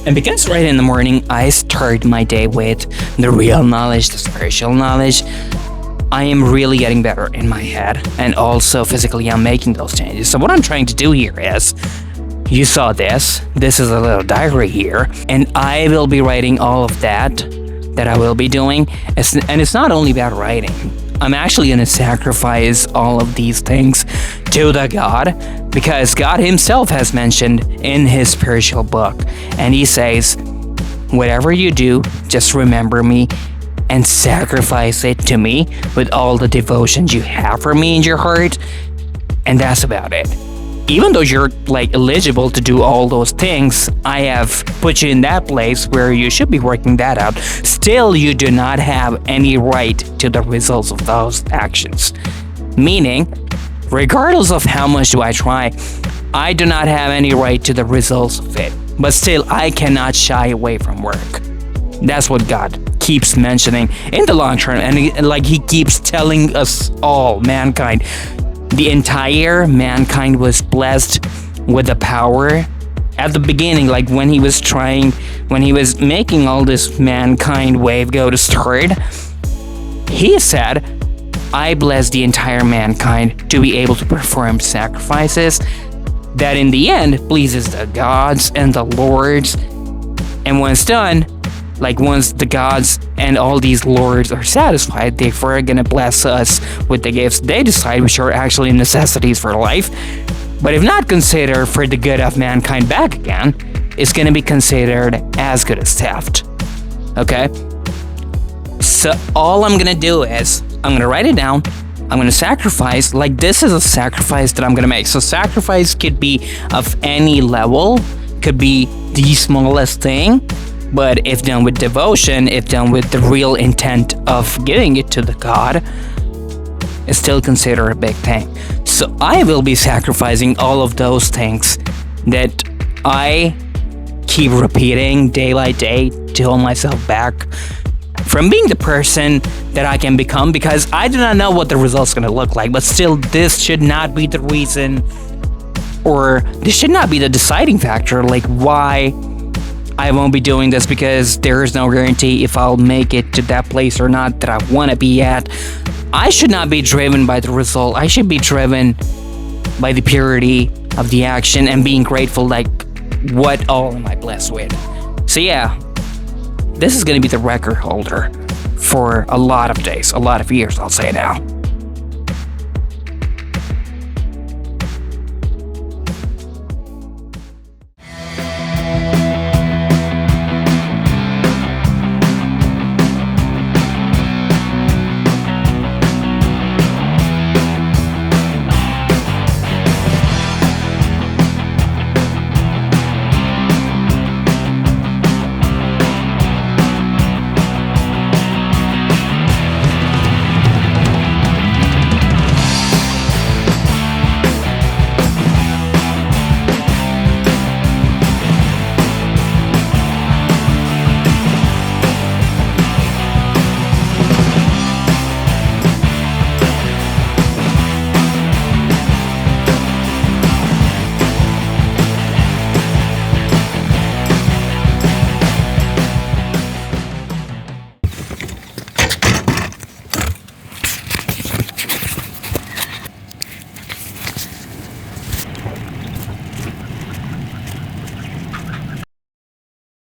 And because right in the morning I start my day with the real knowledge, the spiritual knowledge, I am really getting better in my head, and also physically I'm making those changes. So what I'm trying to do here is, you saw this is a little diary here, and I will be writing all of that I will be doing. And it's not only about writing. I'm actually going to sacrifice all of these things to the God, because God himself has mentioned in his spiritual book, and he says, whatever you do, just remember me and sacrifice it to me with all the devotions you have for me in your heart, and that's about it. Even though you're eligible to do all those things, I have put you in that place where you should be working that out. Still, you do not have any right to the results of those actions. Meaning, regardless of how much do I try, I do not have any right to the results of it. But still, I cannot shy away from work. That's what God keeps mentioning in the long term, and he keeps telling us all, mankind. The entire mankind was blessed with the power at the beginning, when he was making all this mankind wave go to start. He said, I bless the entire mankind to be able to perform sacrifices that in the end pleases the gods and the lords. And when it's done, once the gods and all these lords are satisfied, they're gonna bless us with the gifts they decide, which are actually necessities for life. But if not considered for the good of mankind back again, it's gonna be considered as good as theft. Okay? So all I'm gonna do is, I'm gonna write it down, I'm gonna sacrifice, this is a sacrifice that I'm gonna make. So sacrifice could be of any level, could be the smallest thing, but if done with devotion, if done with the real intent of giving it to the God, it's still considered a big thing. So I will be sacrificing all of those things that I keep repeating day by day to hold myself back from being the person that I can become, because I do not know what the result's going to look like. But still, this should not be the reason, or this should not be the deciding factor, why I won't be doing this, because there is no guarantee if I'll make it to that place or not that I want to be at. I should not be driven by the result. I should be driven by the purity of the action and being grateful, what all am I blessed with. So yeah, this is going to be the record holder for a lot of days, a lot of years, I'll say now.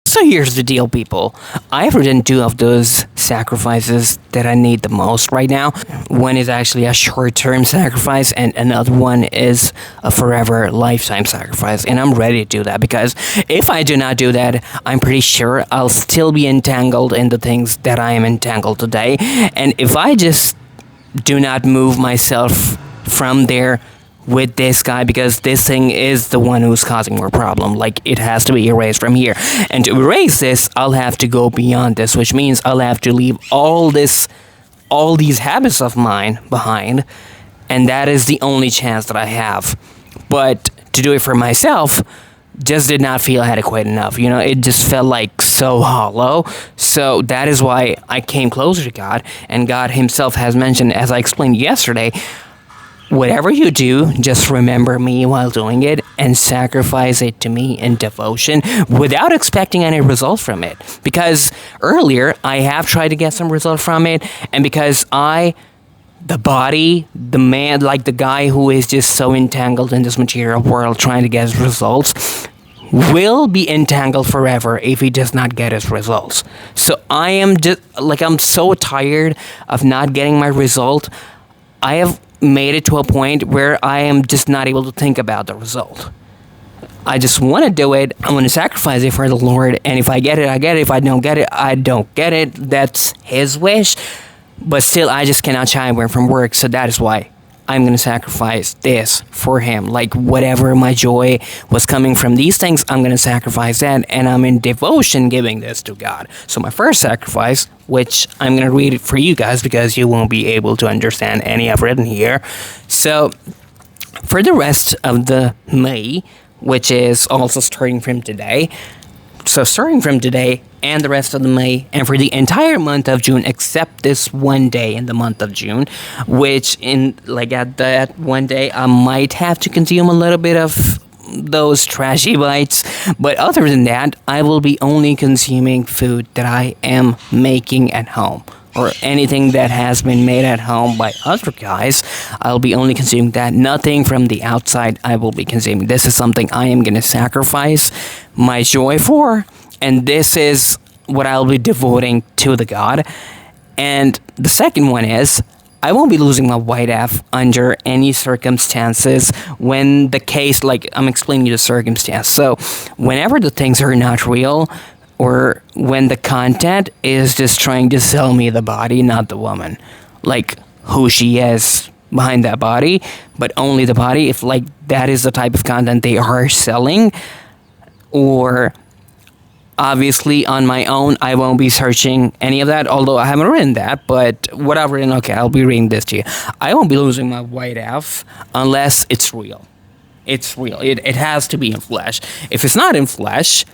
So here's the deal, people. I've written 2 of those sacrifices that I need the most right now. One is actually a short-term sacrifice, and another one is a forever lifetime sacrifice. And I'm ready to do that, because if I do not do that, I'm pretty sure I'll still be entangled in the things that I am entangled today. And if I just do not move myself from there with this guy, because this thing is the one who's causing more problem, it has to be erased from here. And to erase this, I'll have to go beyond this, which means I'll have to leave all these habits of mine behind, and that is the only chance that I have. But to do it for myself just did not feel adequate enough. It just felt so hollow. So that is why I came closer to God, and God himself has mentioned, as I explained yesterday, Whatever you do, just remember me while doing it and sacrifice it to me in devotion without expecting any result from it. Because earlier I have tried to get some result from it, and because the body, the man, like the guy who is just so entangled in this material world trying to get his results, will be entangled forever if he does not get his results. So I am just like, I'm so tired of not getting my result. I have made it to a point where I am just not able to think about the result. I just want to do it. I want to sacrifice it for the Lord, and if I get it, I get it. If I don't get it, I don't get it. That's His wish. But still, I just cannot shy away from work, so that is why I'm going to sacrifice this for Him. Like, whatever my joy was coming from these things, I'm going to sacrifice that, and I'm in devotion giving this to God. So my first sacrifice, which I'm going to read it for you guys because you won't be able to understand any I've written here. So for the rest of the May, which is also starting from today, so starting from today and the rest of the May, and for the entire month of June, except this one day in the month of June, which at that one day, I might have to consume a little bit of those trashy bites. But other than that, I will be only consuming food that I am making at home, or anything that has been made at home by other guys. I'll be only consuming that. Nothing from the outside I will be consuming. This is something I am going to sacrifice my joy for, and this is what I'll be devoting to the God. And the second one is, I won't be losing my white F under any circumstances when the case, like, I'm explaining you the circumstance. So whenever the things are not real, or when the content is just trying to sell me the body, not the woman, like who she is behind that body, but only the body, if like that is the type of content they are selling. Or obviously on my own, I won't be searching any of that, although I haven't written that, but what I've written, okay, I'll be reading this to you. I won't be losing my white F unless it's real. It's real. It has to be in flesh. If it's not in flesh,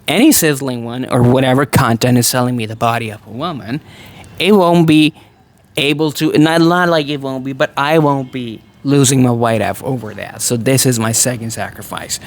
any sizzling one or whatever content is selling me the body of a woman, it won't be able to, not like it won't be, but I won't be losing my white F over that. So this is my second sacrifice.